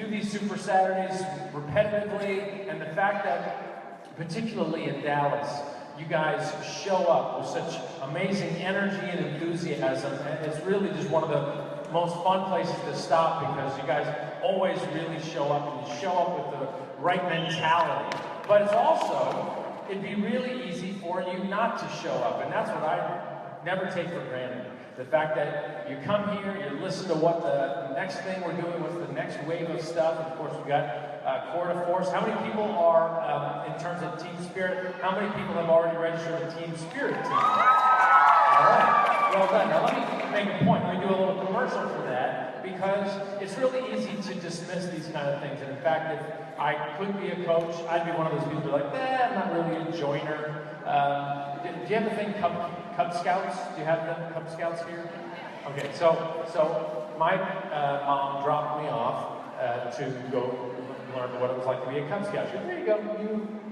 do these Super Saturdays repetitively, and the fact that, particularly in Dallas, you guys show up with such amazing energy and enthusiasm, and it's really just one of the most fun places to stop because you guys always really show up, and you show up with the right mentality. But it's also, it'd be really easy for you not to show up, and that's what I never take for granted. The fact that you come here, you listen to what the next thing we're doing, what's the next wave of stuff. Of course, we've got Core de Force. How many people are, in terms of Team Spirit, how many people have already registered a Team Spirit team? All right, well done. Now let me make a point. Let me do a little commercial for that, because it's really easy to dismiss these kind of things. And in fact, if I could be a coach, I'd be one of those people who are like, I'm not really a joiner. Do you have the thing, Cub Scouts? Do you have the Cub Scouts here? Okay, so my mom dropped me off to go learn what it was like to be a Cub Scout. She said, there you go,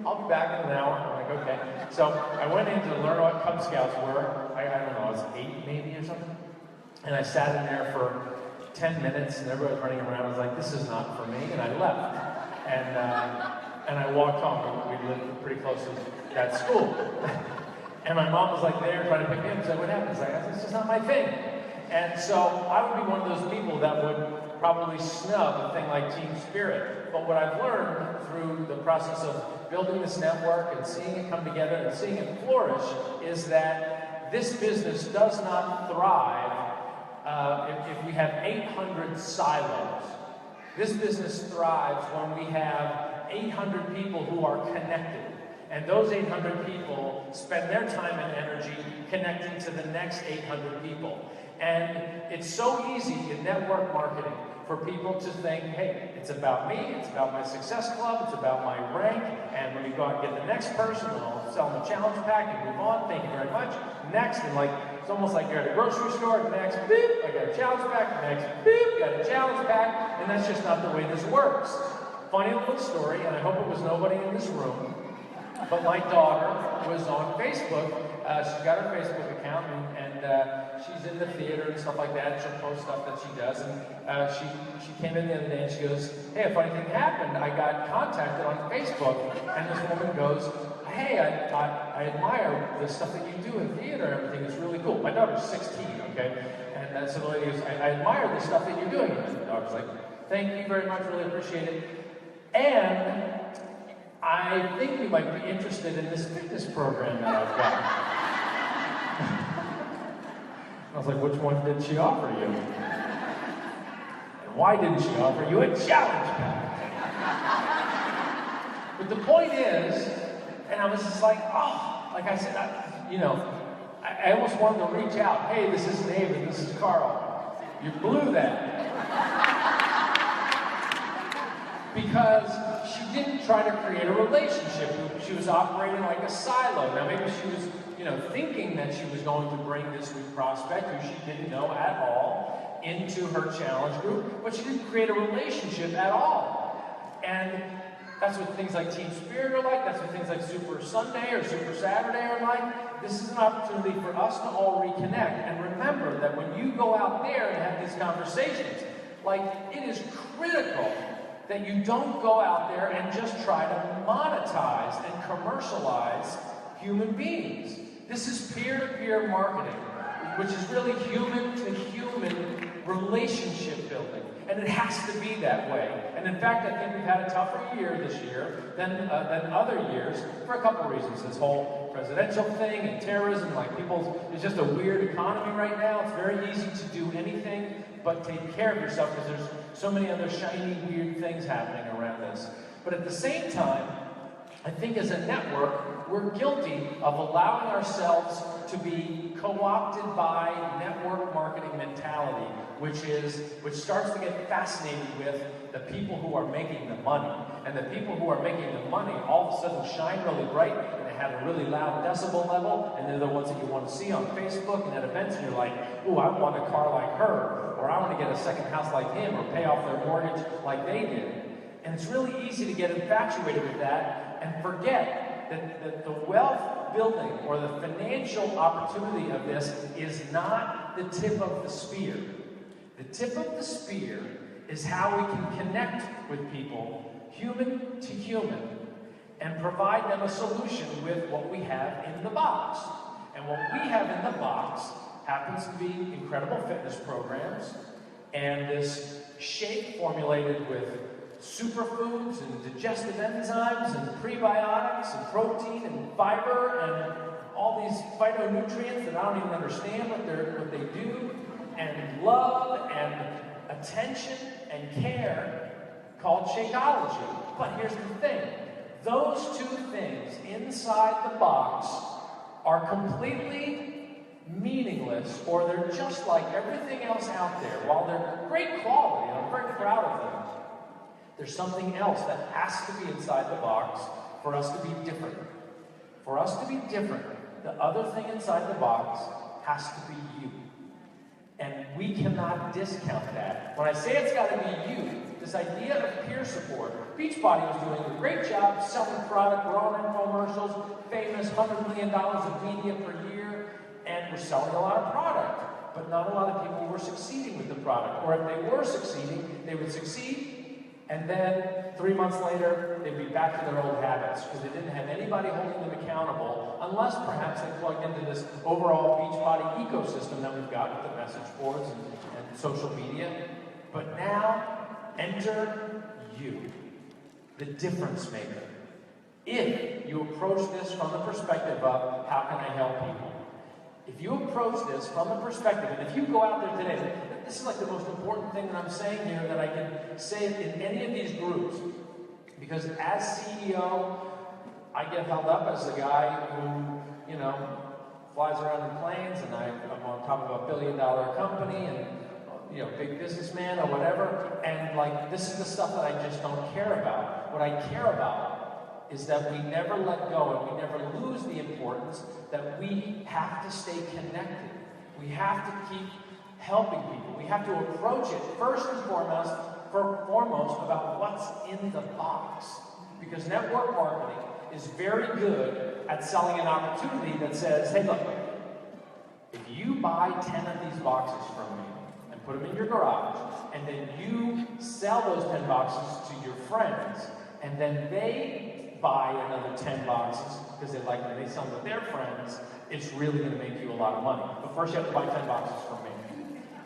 I'll be back in an hour. I'm like, okay. So I went in to learn what Cub Scouts were. I don't know, I was 8 maybe or something. And I sat in there for 10 minutes and everybody was running around. I was like, this is not for me, and I left. And I walked home. We lived pretty close to that school. And my mom was like there trying to pick me up and said, what happened? I was like, this is not my thing. And so I would be one of those people that would probably snub a thing like Team Spirit. But what I've learned through the process of building this network and seeing it come together and seeing it flourish is that this business does not thrive if we have 800 silos. This business thrives when we have 800 people who are connected. And those 800 people spend their time and energy connecting to the next 800 people. And it's so easy in network marketing for people to think, hey, it's about me, it's about my success club, it's about my rank, and let me go out and get the next person, and I'll sell them a challenge pack and move on, thank you very much. Next, and like, it's almost like you're at a grocery store, next, beep, I got a challenge pack, next, beep, got a challenge pack, and that's just not the way this works. Funny little story, and I hope it was nobody in this room, but my daughter was on Facebook. She's got her Facebook account, and she's in the theater and stuff like that. She'll post stuff that she does. And she came in the other day and she goes, hey, a funny thing happened. I got contacted on Facebook, and this woman goes, hey, I admire the stuff that you do in theater and everything. It's really cool. My daughter's 16, okay? And so the lady goes, I admire the stuff that you're doing. And the daughter's like, thank you very much, really appreciate it. And I think you might be interested in this fitness program that I've got. I was like, which one did she offer you? And why didn't she offer you a challenge pack? But the point is, and I was just like, oh, like I said, I almost wanted to reach out. Hey, this is David, this is Carl. You blew that. Because she didn't try to create a relationship. She was operating like a silo. Now maybe she was, thinking that she was going to bring this new prospect who she didn't know at all into her challenge group, but she didn't create a relationship at all. And that's what things like Team Spirit are like. That's what things like Super Sunday or Super Saturday are like. This is an opportunity for us to all reconnect. And remember that when you go out there and have these conversations, it is critical that you don't go out there and just try to monetize and commercialize human beings. This is peer-to-peer marketing, which is really human-to-human relationship building. And it has to be that way. And in fact, I think we've had a tougher year this year than other years for a couple reasons. This whole presidential thing and terrorism, it's just a weird economy right now. It's very easy to do anything but take care of yourself because there's so many other shiny, weird things happening around us. But at the same time, I think as a network, we're guilty of allowing ourselves to be co-opted by network marketing mentality, which starts to get fascinated with the people who are making the money. And the people who are making the money all of a sudden shine really bright, and they have a really loud decibel level, and they're the ones that you want to see on Facebook and at events, and you're like, ooh, I want a car like her, or I want to get a second house like him, or pay off their mortgage like they did. And it's really easy to get infatuated with that and forget that the wealth building or the financial opportunity of this is not the tip of the spear. The tip of the spear is how we can connect with people, human to human, and provide them a solution with what we have in the box. And what we have in the box happens to be incredible fitness programs and this shake formulated with superfoods and digestive enzymes and prebiotics and protein and fiber and all these phytonutrients that I don't even understand what they do, and love and attention and care, called Shakeology. But here's the thing. Those two things inside the box are completely meaningless, or they're just like everything else out there. While they're great quality, and I'm very proud of them, there's something else that has to be inside the box for us to be different. For us to be different, the other thing inside the box has to be you. And we cannot discount that. When I say it's got to be you, this idea of peer support, Beachbody was doing a great job selling product. We're on infomercials, famous, $100 million of media per year, and we're selling a lot of product. But not a lot of people were succeeding with the product. Or if they were succeeding, they would succeed, and then 3 months later, they'd be back to their old habits because they didn't have anybody holding them accountable, unless perhaps they plugged into this overall Beachbody ecosystem that we've got with the message boards and social media. But now, enter you, the difference maker. If you approach this from the perspective of, how can I help people? If you approach this from the perspective, and if you go out there today, this is like the most important thing that I'm saying here that I can say in any of these groups. Because as CEO, I get held up as the guy who, flies around in planes, and I'm on top of a $1 billion company, and big businessman or whatever, and like, this is the stuff that I just don't care about. What I care about is that we never let go and we never lose the importance that we have to stay connected. We have to keep helping people. We have to approach it first and foremost about what's in the box. Because network marketing is very good at selling an opportunity that says, hey, look, if you buy 10 of these boxes from me, put them in your garage, and then you sell those 10 boxes to your friends, and then they buy another 10 boxes because they like them, and they sell them to their friends, it's really going to make you a lot of money. But first you have to buy 10 boxes from me.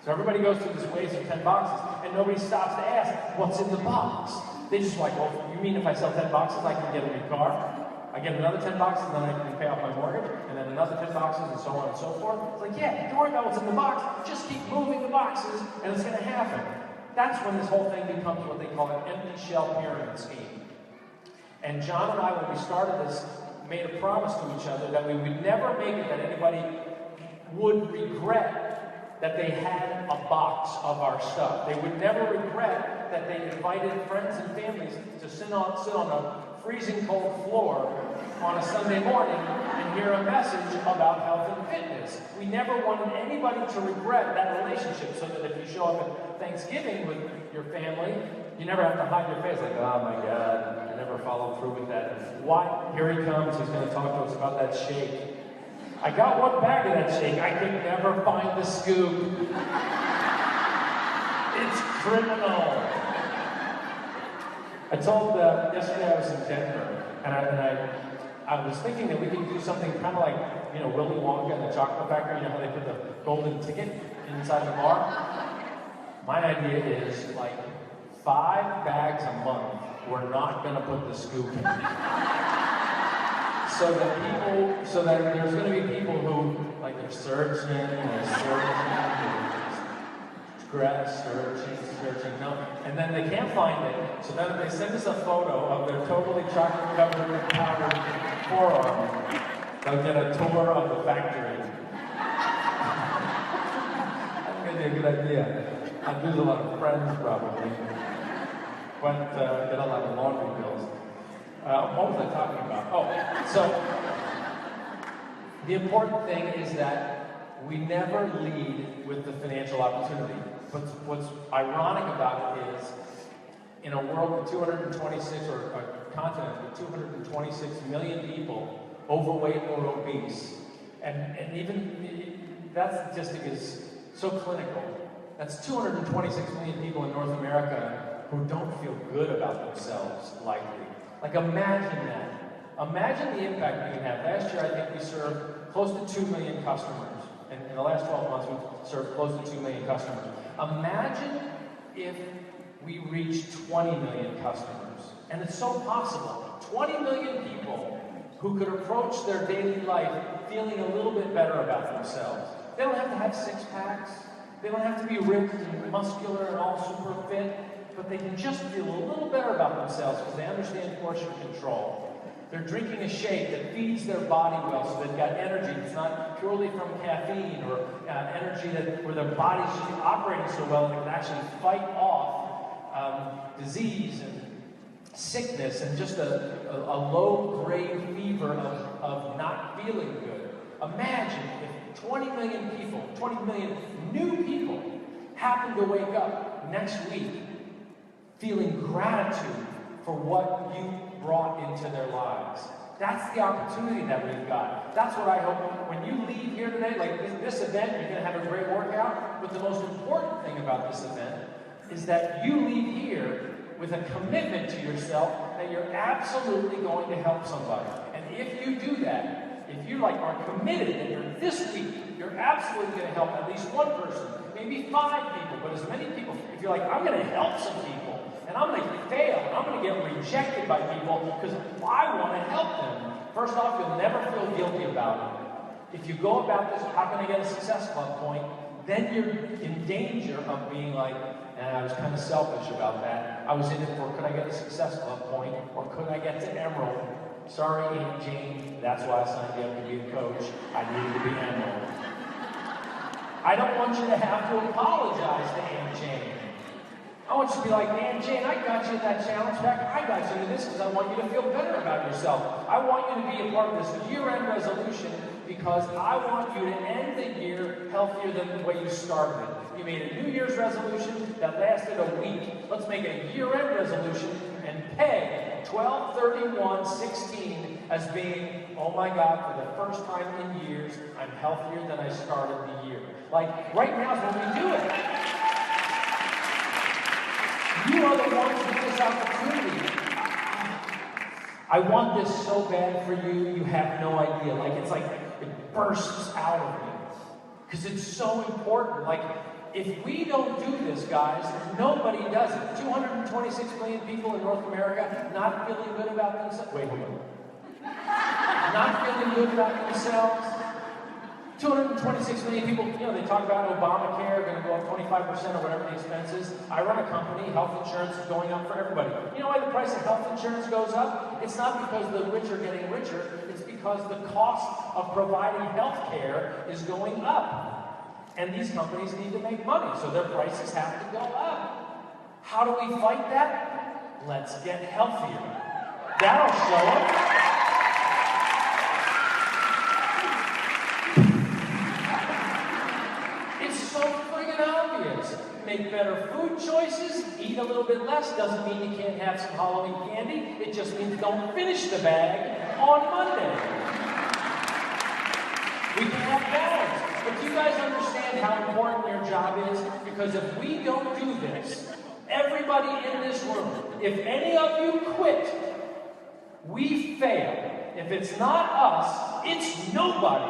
So everybody goes through this waves of 10 boxes, and nobody stops to ask, what's in the box? They just like, well, you mean if I sell 10 boxes, I can get a new car? I get another 10 boxes, and then I can pay off my mortgage, and then another 10 boxes, and so on and so forth. It's like, yeah, don't worry about what's in the box. Just keep moving the boxes, and it's going to happen. That's when this whole thing becomes what they call an empty shell pyramid scheme. And John and I, when we started this, made a promise to each other that we would never make it that anybody would regret that they had a box of our stuff. They would never regret that they invited friends and families to sit on a freezing cold floor on a Sunday morning and hear a message about health and fitness. We never wanted anybody to regret that relationship, so that if you show up at Thanksgiving with your family, you never have to hide your face like, oh my God, I never followed through with that. Why? Here he comes, he's going to talk to us about that shake. I got one bag of that shake, I could never find the scoop. It's criminal. I told, yesterday I was in Denver, and I was thinking that we could do something kind of like, Willy Wonka and the Chocolate Factory, how they put the golden ticket inside the bar? My idea is like 5 bags a month, we're not going to put the scoop in. So that there's going to be people who, like, they're searching, searching, no, and then they can't find it, so then they send us a photo of their totally chocolate-covered, powdered forearm. They'll get a tour of the factory. That's going to be a good idea. I'd lose a lot of friends, probably, but get a lot of laundry bills. What was I talking about? Oh, so the important thing is that we never lead with the financial opportunity. But what's ironic about it is, in a world with 226, or a continent with 226 million people, overweight or obese, and even that statistic is so clinical. That's 226 million people in North America who don't feel good about themselves, likely. Like, imagine that. Imagine the impact we can have. Last year, I think we served close to 2 million customers. And in the last 12 months, we've served close to 2 million customers. Imagine if we reached 20 million customers. And it's so possible. 20 million people who could approach their daily life feeling a little bit better about themselves. They don't have to have six packs. They don't have to be ripped and muscular and all super fit. But they can just feel a little better about themselves because they understand portion control. They're drinking a shake that feeds their body well, so they've got energy. It's not purely from caffeine or energy where their body's just operating so well that it can actually fight off disease and sickness and just a low-grade fever of not feeling good. Imagine if 20 million people, 20 million new people, happen to wake up next week feeling gratitude for what you brought into their lives. That's the opportunity that we've got. That's what I hope. When you leave here today, like this event, you're going to have a great workout. But the most important thing about this event is that you leave here with a commitment to yourself that you're absolutely going to help somebody. And if you do that, if you are committed that you're this week, you're absolutely going to help at least one person, maybe 5 people, but as many people. If you're like, I'm going to help some people, and I'm going to fail, and I'm going to get rejected by people because I want to help them. First off, you'll never feel guilty about it. If you go about this, how can I get a Success Club point? Then you're in danger of being like, I was kind of selfish about that. I was in it for, could I get a Success Club point, or could I get to Emerald? Sorry, Aunt Jane, that's why I signed you up to be a coach. I needed to be Emerald. I don't want you to have to apologize to Aunt Jane. I want you to be like, Aunt Jane, I got you in that challenge pack. I got you in this because I want you to feel better about yourself. I want you to be a part of this year-end resolution because I want you to end the year healthier than the way you started it. You made a New Year's resolution that lasted a week. Let's make a year-end resolution and peg 12/31/16 as being, oh my God, for the first time in years, I'm healthier than I started the year. Like, right now is when we do it. You are the ones with this opportunity. I want this so bad for you, you have no idea. Like, it's like it bursts out of me. Because it's so important. Like, if we don't do this, guys, nobody does it. 226 million people in North America not feeling good about themselves. Wait, hold on. Not feeling good about themselves. 226 million people, they talk about Obamacare going to go up 25% or whatever the expense is. I run a company, health insurance is going up for everybody. You know why the price of health insurance goes up? It's not because the rich are getting richer, it's because the cost of providing health care is going up. And these companies need to make money, so their prices have to go up. How do we fight that? Let's get healthier. That'll show up. Make better food choices, eat a little bit less. Doesn't mean you can't have some Halloween candy. It just means don't finish the bag on Monday. We can have balance. But do you guys understand how important your job is? Because if we don't do this, everybody in this room, if any of you quit, we fail. If it's not us, it's nobody.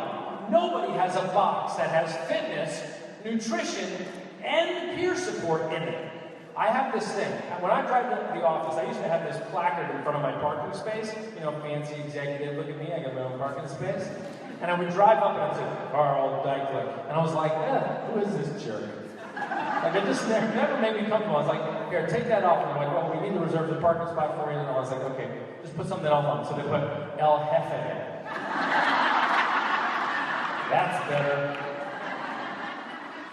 Nobody has a box that has fitness, nutrition, and peer support in it. I have this thing. When I drive to the office, I used to have this placard in front of my parking space. Fancy executive, look at me, I got my own parking space. And I would drive up and I'd say, Carl Dyklich. And I was like, who is this jerk? Like, it just never made me comfortable. I was like, here, take that off. And they're like, well, we need to reserve the parking spot for you. And I was like, okay, just put something else on. So they put El Jefe. That's better.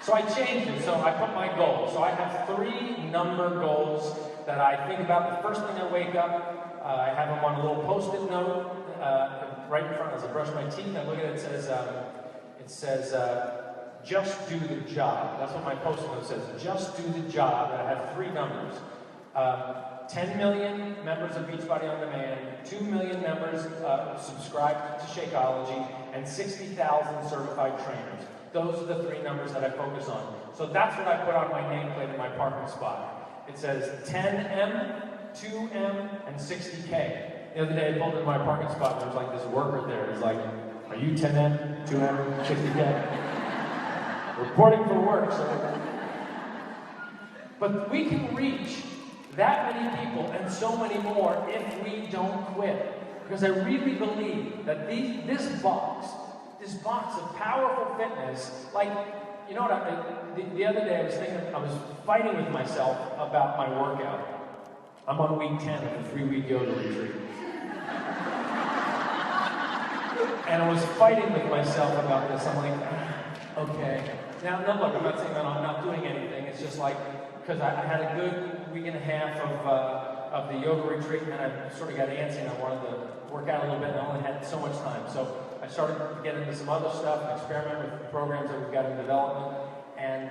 So I changed it. So I put my goals. So I have 3 number goals that I think about. The first thing I wake up, I have them on a little post-it note right in front as I brush my teeth. I look at it, it says, just do the job. That's what my post-it note says. Just do the job. And I have 3 numbers. 10 million members of Beachbody On Demand, 2 million members subscribed to Shakeology, and 60,000 certified trainers. Those are the 3 numbers that I focus on. So that's what I put on my nameplate in my parking spot. It says 10M, 2M, and 60K. The other day I pulled into my parking spot and there was like this worker there. He's like, are you 10M, 2M, 60K? Reporting for work, sir. But we can reach that many people and so many more if we don't quit. Because I really believe that this box of powerful fitness, like, you know what, the other day I was fighting with myself about my workout. I'm on week 10 of a 3-week yoga retreat. And I was fighting with myself about this. I'm like, okay. Now, look, I'm not saying that I'm not doing anything. It's just like, because I had a good week and a half of the yoga retreat, and I sort of got antsy, and I wanted to work out a little bit, and I only had so much time. So I started to get into some other stuff and experiment with the programs that we've got in development. And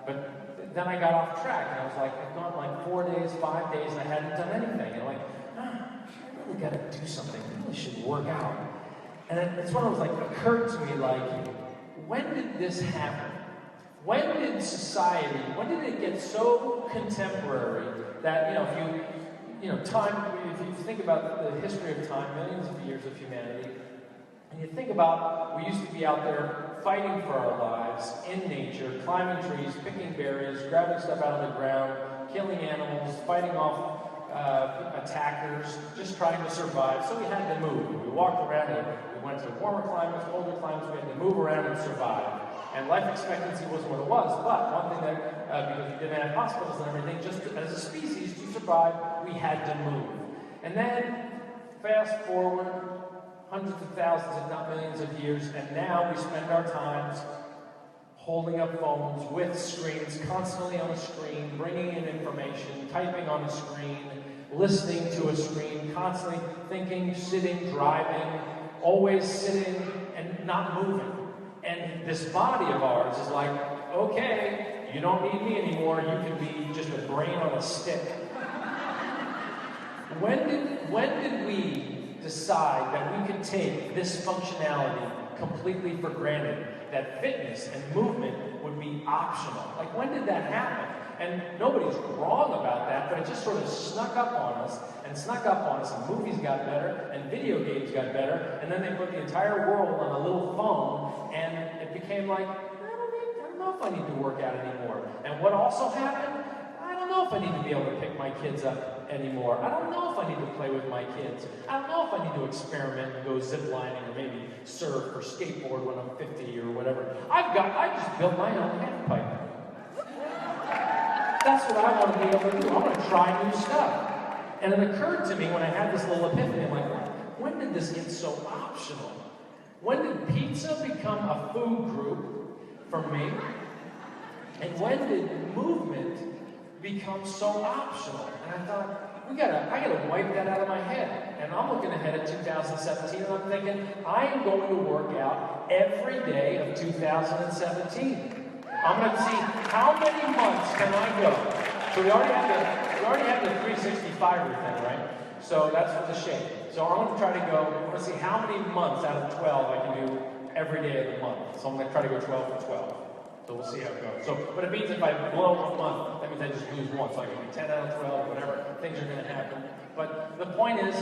but then I got off track, and I was like, I'd gone like 4 days, 5 days, and I hadn't done anything. And I'm like, I really got to do something. I really should work out. And it's when it was like, occurred to me, like, when did this happen? When did society, when did it get so contemporary that, if you think about the history of time, millions of years of humanity, and you think about, we used to be out there fighting for our lives in nature, climbing trees, picking berries, grabbing stuff out of the ground, killing animals, fighting off attackers, just trying to survive. So we had to move. We walked around and we went to warmer climates, colder climates, we had to move around and survive. And life expectancy was what it was, but one thing that, because we didn't have hospitals and everything, just as a species, to survive, we had to move. And then, fast forward, hundreds of thousands, if not millions of years, and now we spend our times holding up phones with screens, constantly on a screen, bringing in information, typing on a screen, listening to a screen, constantly thinking, sitting, driving, always sitting and not moving. And this body of ours is like, okay, you don't need me anymore, you can be just a brain on a stick. When did we decide that we could take this functionality completely for granted, that fitness and movement would be optional? Like, when did that happen? And nobody's wrong about that, but it just sort of snuck up on us, and movies got better, and video games got better, and then they put the entire world on a little phone, and it became like, I don't know if I need to work out anymore. And what also happened? I don't know if I need to be able to pick my kids up anymore. I don't know if I need to play with my kids. I don't know if I need to experiment and go zip lining or maybe surf or skateboard when I'm 50 or whatever. I just built my own half pipe. That's what I want to be able to do. I want to try new stuff. And it occurred to me when I had this little epiphany, I'm like, when did this get so optional? When did pizza become a food group for me? And when did movement become so optional? And I thought, I gotta wipe that out of my head. And I'm looking ahead at 2017, and I'm thinking, I am going to work out every day of 2017. I'm going to see how many months can I go. So we already have the 365 thing, right? So that's for the shape. So I'm going to try to go. I'm going to see how many months out of 12 I can do every day of the month. So I'm going to try to go 12 for 12. So we'll see how it goes. So, but it means if I blow 1 month, that means I just lose one. So I can do 10 out of 12, whatever. Things are going to happen. But the point is,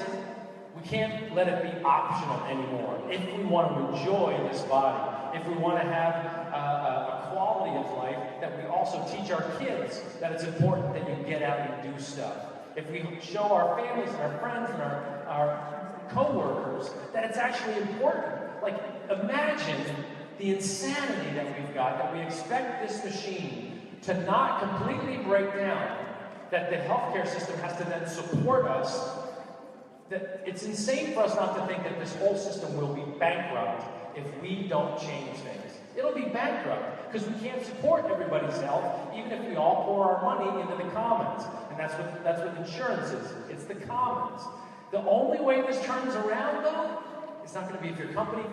we can't let it be optional anymore. If we want to enjoy this body, if we want to have a quality of life, that we also teach our kids that it's important that you get out and do stuff. If we show our families and our friends and our co-workers that it's actually important. Like, imagine the insanity that we've got, that we expect this machine to not completely break down, that the healthcare system has to then support us. That it's insane for us not to think that this whole system will be bankrupt if we don't change things. It'll be bankrupt because we can't support everybody's health, even if we all pour our money into the commons. And that's what insurance is. It's the commons. The only way this turns around, though, it's not going to be if your company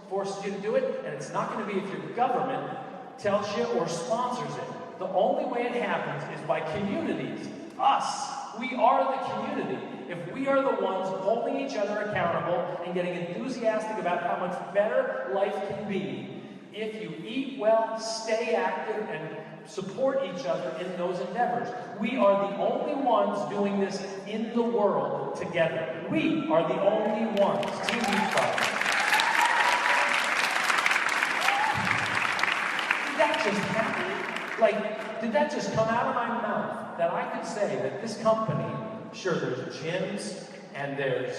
forces you to do it, and it's not going to be if your government tells you or sponsors it. The only way it happens is by communities. Us. We are the community. If we are the ones holding each other accountable and getting enthusiastic about how much better life can be if you eat well, stay active, and support each other in those endeavors. We are the only ones doing this in the world together. We are the only ones. Team Beachbody. Did that just happen? Like, did that just come out of my mouth that I could say that this company, sure, there's gyms and there's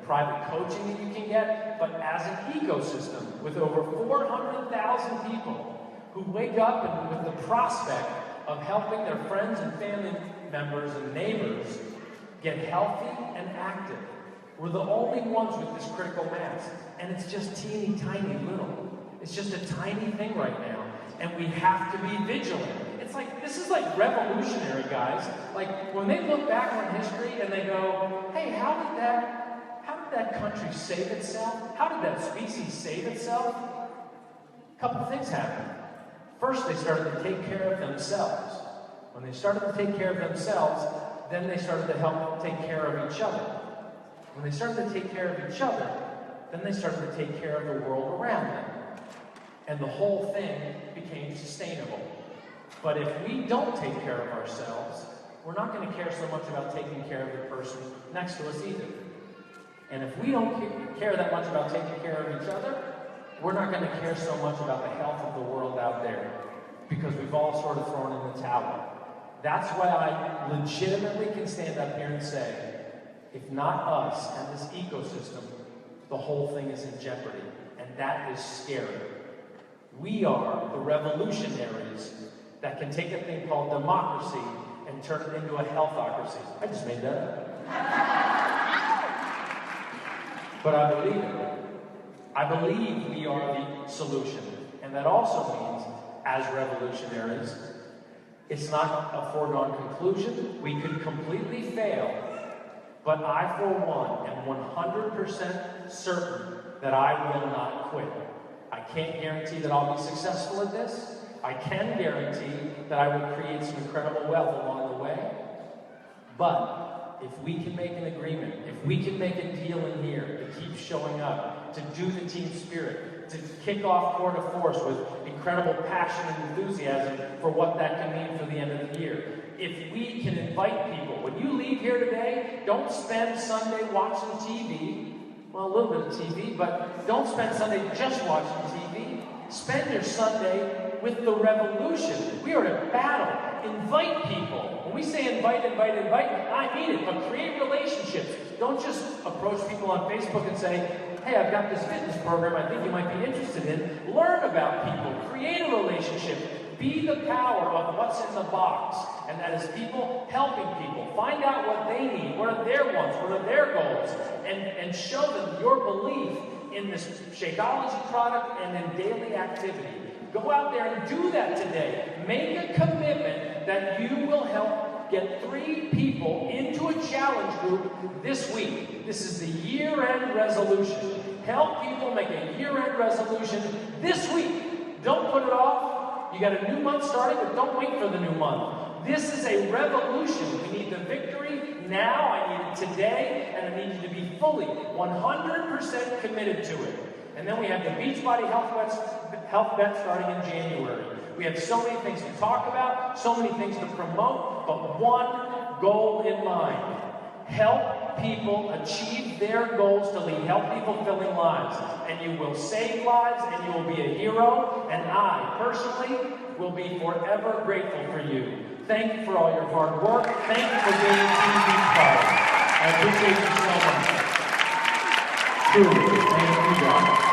private coaching that you can get, but as an ecosystem with over 400,000 people who wake up and with the prospect of helping their friends and family members and neighbors get healthy and active. We're the only ones with this critical mass, and it's just teeny tiny little. It's just a tiny thing right now, and we have to be vigilant. It's like, this is like revolutionary, guys. Like, when they look back on history and they go, hey, how did that country save itself? How did that species save itself? A couple things happened. First, they started to take care of themselves. When they started to take care of themselves, then they started to help take care of each other. When they started to take care of each other, then they started to take care of the world around them. And the whole thing became sustainable. But if we don't take care of ourselves, we're not going to care so much about taking care of the person next to us either. And if we don't care that much about taking care of each other, we're not going to care so much about the health of the world out there, because we've all sort of thrown in the towel. That's why I legitimately can stand up here and say, if not us and this ecosystem, the whole thing is in jeopardy. And that is scary. We are the revolutionaries that can take a thing called democracy and turn it into a healthocracy. I just made that up. But I believe it. I believe we are the solution. And that also means, as revolutionaries, it's not a foregone conclusion. We could completely fail. But I, for one, am 100% certain that I will not quit. I can't guarantee that I'll be successful at this. I can guarantee that I will create some incredible wealth along the way. But if we can make an agreement, if we can make a deal in here to keep showing up, to do the team spirit, to kick off Tour de Force with incredible passion and enthusiasm for what that can mean for the end of the year. If we can invite people, when you leave here today, don't spend Sunday watching TV. Well, a little bit of TV, but don't spend Sunday just watching TV. Spend your Sunday with the revolution. We are in battle. Invite people. When we say invite, I mean it, but create relationships. Don't just approach people on Facebook and say, hey, I've got this fitness program I think you might be interested in. Learn about people. Create a relationship. Be the power of what's in the box. And that is people helping people. Find out what they need. What are their wants? What are their goals? And show them your belief in this Shakeology product and in daily activity. Go out there and do that today. Make a commitment that you will help get 3 people into a challenge group this week. This is the year-end resolution. Help people make a year-end resolution this week. Don't put it off. You got a new month starting, but don't wait for the new month. This is a revolution. We need the victory now. I need it today, and I need you to be fully 100% committed to it. And then we have the Beachbody Health Bet starting in January. We have so many things to talk about, so many things to promote, but one goal in mind. Help people achieve their goals to lead healthy, fulfilling lives. And you will save lives, and you will be a hero, and I, personally, will be forever grateful for you. Thank you for all your hard work. Thank you for being Team Beachbody. I appreciate you so much. Truly, thank you, guys.